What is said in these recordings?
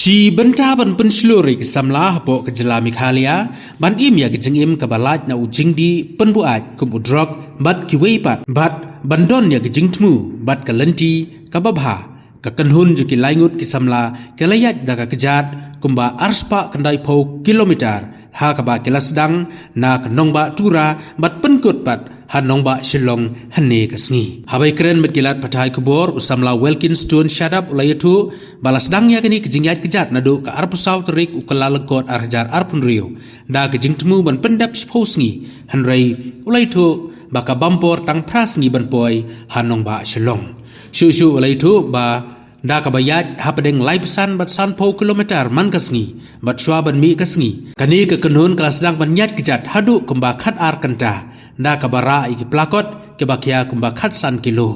Si benta ban penselurik samlah po ke jela Mikhalia ban im ya kejengim ke balat na ujing di penbuat kum udrok bat kiwepat bat bandon ya kejing temu bat kelenti kababha ka kanhun juki laingut ki samla ke layat daga kejat kumba arspa kendai pau kilometer ha ka ba kelasdang na kanong ba tura bat penkut bat hanong ba shilong hane kasngi habai keren met gilat patai kubor usamla Wilkins Stone shadap ulayatu balasdang ya kini kejingyat kejat nadu ka arpusau terik ukalalekot arjar arpun rio da kejing temu ban pendap sposngi hanrei ulayatu baka bampor tang prasngi ban poi hanong ba shilong shu ulayatu ba da kabayat hapadeng lai pesan bat san po kilometer man kasngi bat shwa ban mi kasngi kani ke kenun kelasdang ban nyat kejat hadu kumba khat ar kanta da kabara iki plakot ke bakia kumba khat san kilo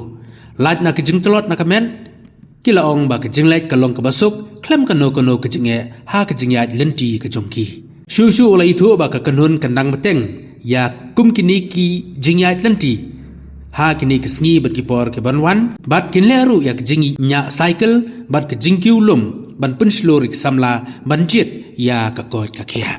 laj na kejing telot na kamen kila ong ba kejing lek kalong ke basuk klem kano kejinge ha kejingyat lenti ke jongki shu ulai thu ba ka kenun kandang beteng ya kum kini ki jingyat lenti ha kini kesngi bat kipor ke banwan bat kin leru ya kejingi nya cycle bat kejing kiulum ban penslorik samla banjit ya ka kot ka khia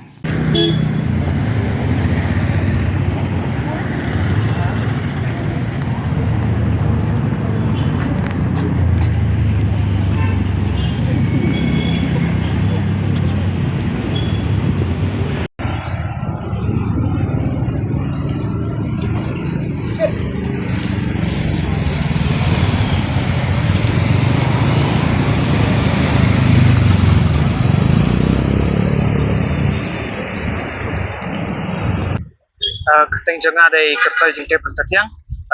Keteng jengah dari Kersai Jengke Pentatiang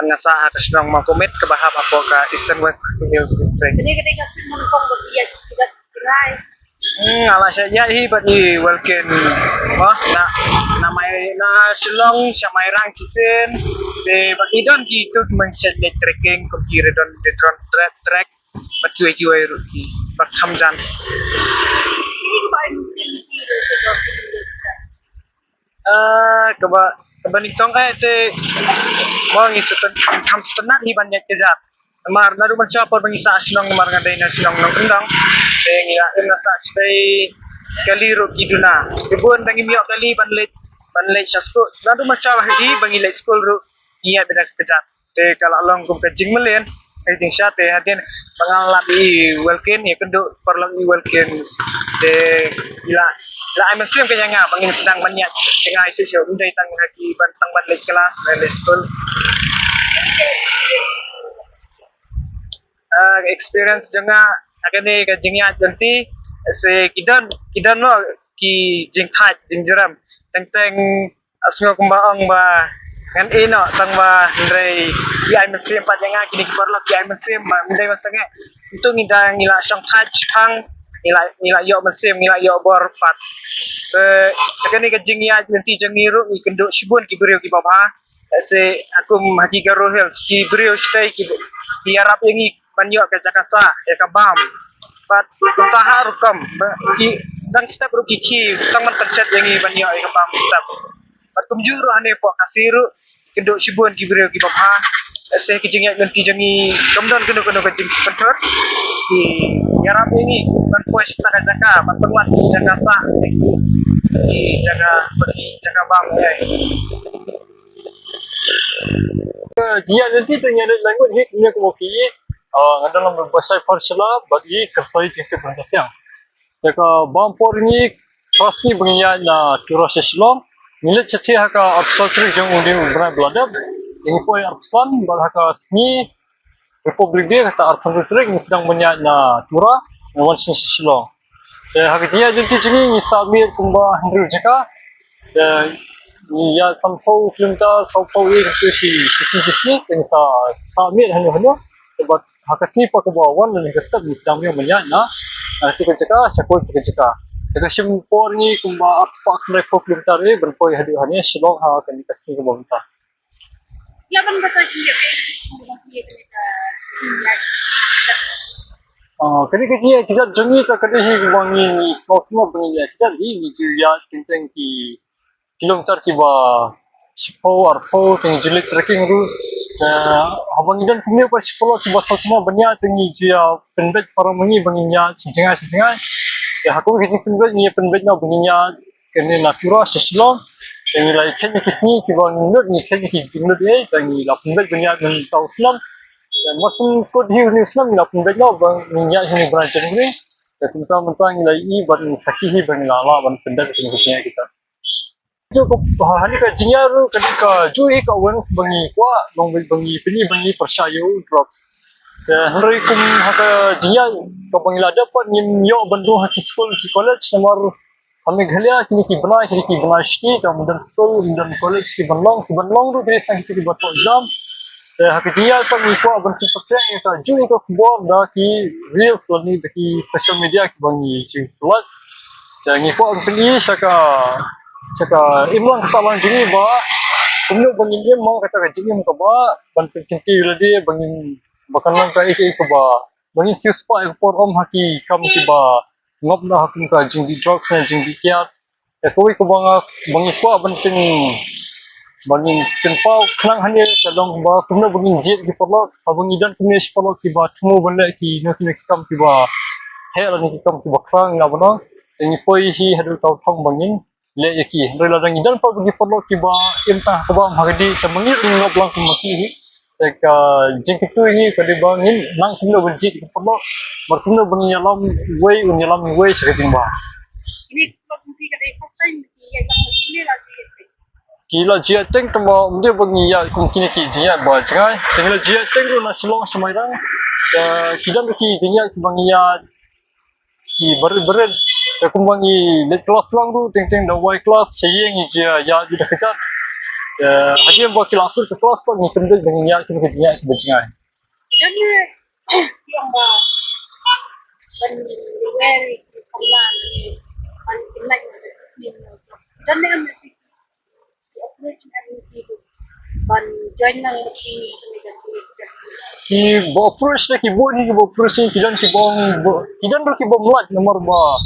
ngasa kesnong mangkomit ke bahap apa ke Eastern West Hills District. Jadi ketika mengkong begiya juga cerai. Ala saja hi bagi welcome na Shillong siamai rang kisen de bagi don gitu menset trekking ko kire don de track bat kiwe ruki bat hamjan. Ini kebaik mungkin kebanitong te mo ngi kam setenak hi banyak kejat mar naru man siapa bangisa aslong mar ngadai na silong nang kendang te ngi na sa stay kaliru kiduna ibun bangi miok kali banlet sasko naru man siapa hi bangi let school ru iya beda kejat te kala long kum kejing melen kejing syate hadin pangalap i welkin ya kenduk perlang i welkins te ila la mesim kanya nga bangin sedang banyak cengai susu undai tang haki bantang balik kelas balik school experience janga agane ka jingya janti se kidan no ki jingthat jingjeram teng asngo kumbaong ba ngan ino tang ba ndrei ai mesim pat janga kini perlo ki ai mesim undai masange itu ngidang ila syang touch pang nila yo mesim nila yo bor pat agane ka jingya janti jangiru ni kenduk shibun ki beriu ki baba se aku haki garo hills ki beriu stay ki arab yangi banyo ke jakasa ya kabam pat tahar kam ki dan step ru ki tangan terset yangi banyo ya kabam step pat kumjuru ane po kasiru kenduk shibun ki beriu ki baba se ki jingya janti jangi kamdon kenu ka jing pentor ki arab yangi ban pois taka jaka ban penguat jakasa ki jaga bang jia nanti ternyata langut hit punya kemoki dalam berbahasa Persela bagi Kersai Jengke Pentatiang jaka bampor ni rasmi bengiya na turasa Shillong nilet ceti haka absal trik jang unding berai beladab ini poi arpsan bal haka sni Republik dia kata arpsan trik ni sedang bengiya na tura ngawan Shillong haka jia janti jengi ni sabir kumba henry jaka ya sampau kilometer sampau itu sisi yang samir hanya sebab hakasi pak kebawan dan gestak di sedang yang banyak itu kerja syakoi kerja jika simpor ni kumba arspak naik 4 kilometer ni berpoi hadiahnya Shillong ha akan dikasih ke pemerintah Ya kan betul dia kini kerja kita jengi tak kena hibangi semua bengi kita ni ya tentang ki kilometer kiba sipo arpo tengi jelit trekking ru abang idan kumne pa sipo kiba sakma banya tengi jia pendek para mengi banginya cincingai Ya aku kerja penbet ni penbet na bunyinya kena natura sesuatu. Yang nilai kena kisni kiban nut ni kena kijinut ni, yang nilai penbet bunyinya tahu Islam. Dan masuk kod hiu ni Islam nilai penbet na bunyinya ini berajar ni. Dan mentang-mentang nilai i ban sakihi ban lama ban penbet bunyinya kita. Jo ko hani ka jingar kadi ka jui ka wen sebangi kwa long bangi bangi percaya drugs. Hari kum haka jingar ka bangi la dapat nim yo bandu haki school ki college nomor kami ghalia kini ki bana shki ka mudan school mudan college ki banlong ru dari sang ki buat exam. Haka jingar ka mi kwa ban ki sapya ka jui ka kubor da ki reels lani da ki social media ki bangi ci plus. Dan ni kwa beli Saka imlang kesalahan jini ba kumno bangin dia mau kata jini muka ba ban pinti ladi bangin bakan lang ka iki ba bangin sius pa ekor om haki kam ki ba ngop na hakim ka jing di drugs na jing di kiat ya koi ko banga bangin ko ban bangin pau klang hanya salong ba kumno bangin jet ki perlo bangin dan kumne perlo ki ba tumu banda ki no ki kam ki ba hela ni ki kam ki ba krang na ba no ini poi hi hadu tau thong bangin le yaki rela dang idan pa bagi perlu kiba imtah kaba magdi tamangi ngop lang kumaki ka jingkitu ini kadi bangin nang kumno benjik perlu markumno bangin yalam way sakajing ba Ini kalau mungkin kada first time yang ini lagi. kila jia teng tamo mde bangin ya kumkini ki jia ba jangai tengla jia teng ru na silong samairang kidan ki jia bangin ya ki bered ya kumbangi let kelas lang tu teng dah y kelas sayang je ya dia kejar hadiah buat kelas ke kelas tu ni pendek dengan ya kena kerja berjengai Dan yang ban very command ban like dan yang mesti approach and people ban join nang mesti ki bo approach na ki bo ni ki bo approach ki dan ki bo muat nomor ba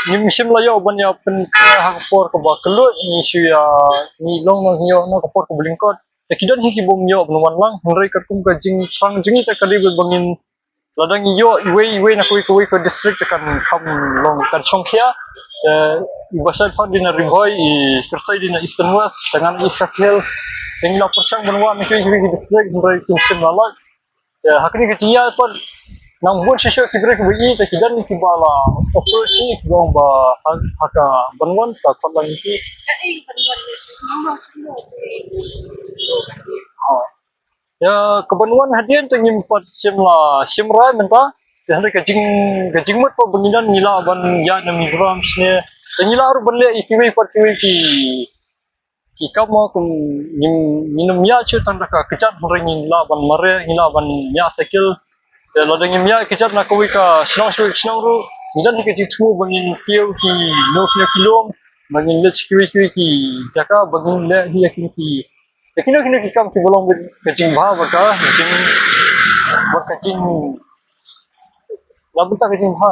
ni misim layo banyak pen hangpor ke ba kelut ni ya ni long nang yo na kapor ke blingkot kidan hi ki bo myo nuan lang ngai ka kum ka jing trang jingi ta kali bangin ladang yo way na koi ko district kan kam long kan songkhia ibasal pan dina riboy kersai dina eastern west dengan east coast hills yang la persang banwa mi ki district ngai kim sim lalak hakni ke cia pan nang buat sisyo kibra kibai ta kidan ki bala approach ni gong ba haka banwan sa palang ki ya kebanuan hadian tu nyimpat simra menta dan kajing mat pa banginan nila ban ya na mizram sne nila ru banle ikiwi partiwi ki kama kum minum ya chu tanda ka kecat meringin la ban mare nila ban ya sekil dan ladang ya kecat na kawi ka senang ru nidan ke jitu bangin kiu ki no kilom bangin le kiwi ki jaka bangin le hi ki kini kam ki bolong kajing bha baka kajing labunta kajing bha